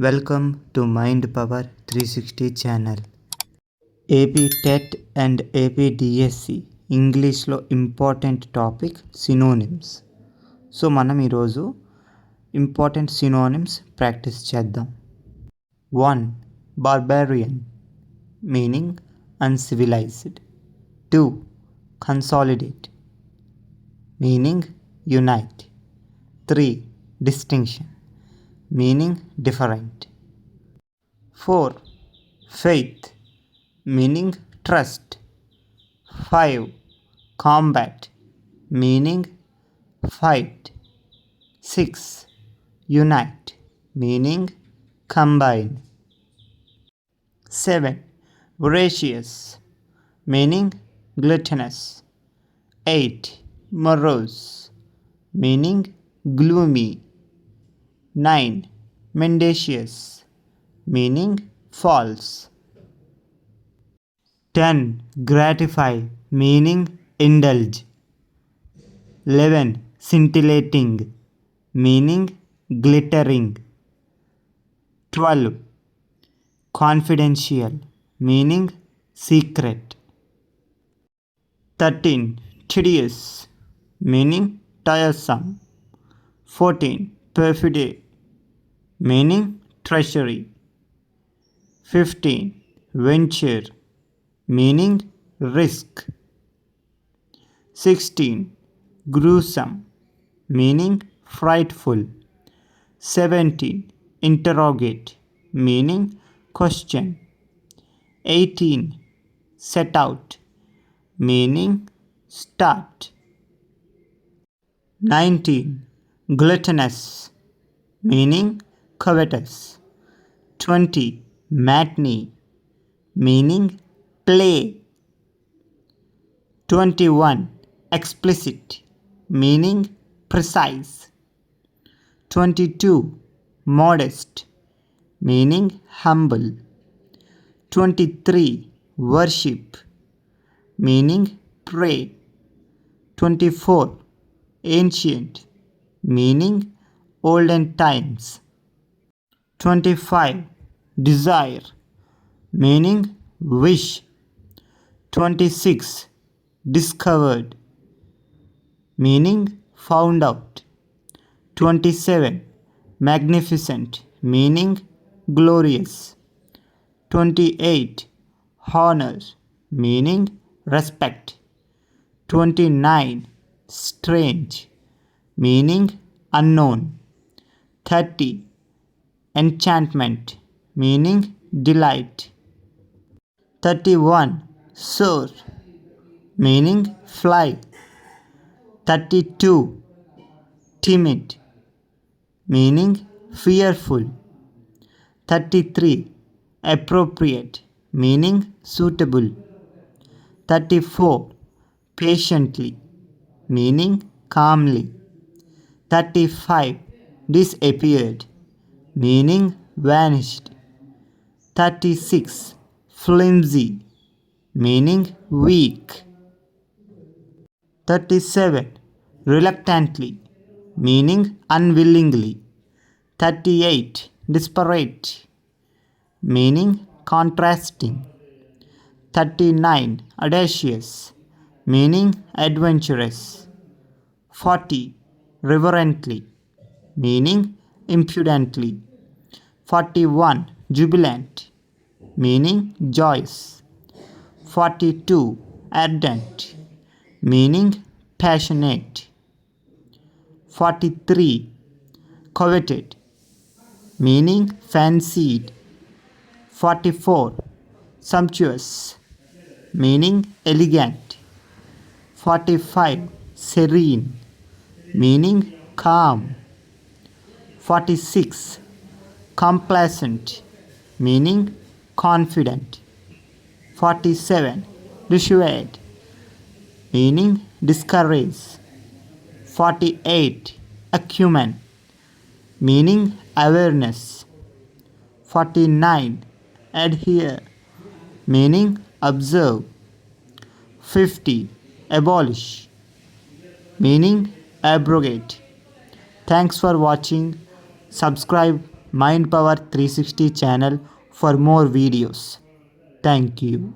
Welcome to Mind Power 360 channel. AP TET and AP DSC ఇంగ్లీష్లో important topic synonyms. So మనం ఈరోజు important synonyms practice చేద్దాం. 1. Barbarian meaning uncivilized. 2. Consolidate meaning unite. 3. Distinction meaning different. 4. Faith meaning trust. 5. Combat meaning fight. 6. Unite meaning combine. 7. Voracious meaning gluttonous. 8. Morose meaning gloomy. 9. Mendacious meaning false. 10. Gratify meaning indulge. 11. Scintillating meaning glittering. 12. Confidential meaning secret. 13. Tedious meaning tiresome. 14. Perfidy meaning treachery. 15. Venture meaning risk. 16. Gruesome meaning frightful. 17. Interrogate meaning question. 18. Set out meaning start. 19. Gluttonous meaning covetous. 20. Matinee meaning play. 21. Explicit meaning precise. 22. Modest meaning humble. 23. Worship meaning pray. 24. Ancient meaning olden times. 25. Desire meaning wish. 26. Discovered meaning found out. 27. Magnificent meaning glorious. 28. Honor meaning respect. 29. Strange meaning unknown. 30. Enchantment meaning delight. 31. Soar meaning fly. 32. Timid meaning fearful. 33. Appropriate meaning suitable. 34. Patiently meaning calmly. 35. Disappeared meaning vanished. 36. Flimsy meaning weak. 37. Reluctantly meaning unwillingly. 38. Disparate meaning contrasting. 39. Audacious meaning adventurous. 40. Reverently meaning impudently. 41. Jubilant meaning joyous. 42. Ardent meaning passionate. 43. Coveted meaning fancied. 44. Sumptuous meaning elegant. 45. Serene meaning calm. 46. Complacent meaning confident. 47. Dissuade meaning discourage. 48. Acumen meaning awareness. 49. Adhere meaning observe. 50. Abolish meaning abrogate. Thanks for watching. Subscribe Mind Power 360 channel for more videos. Thank you.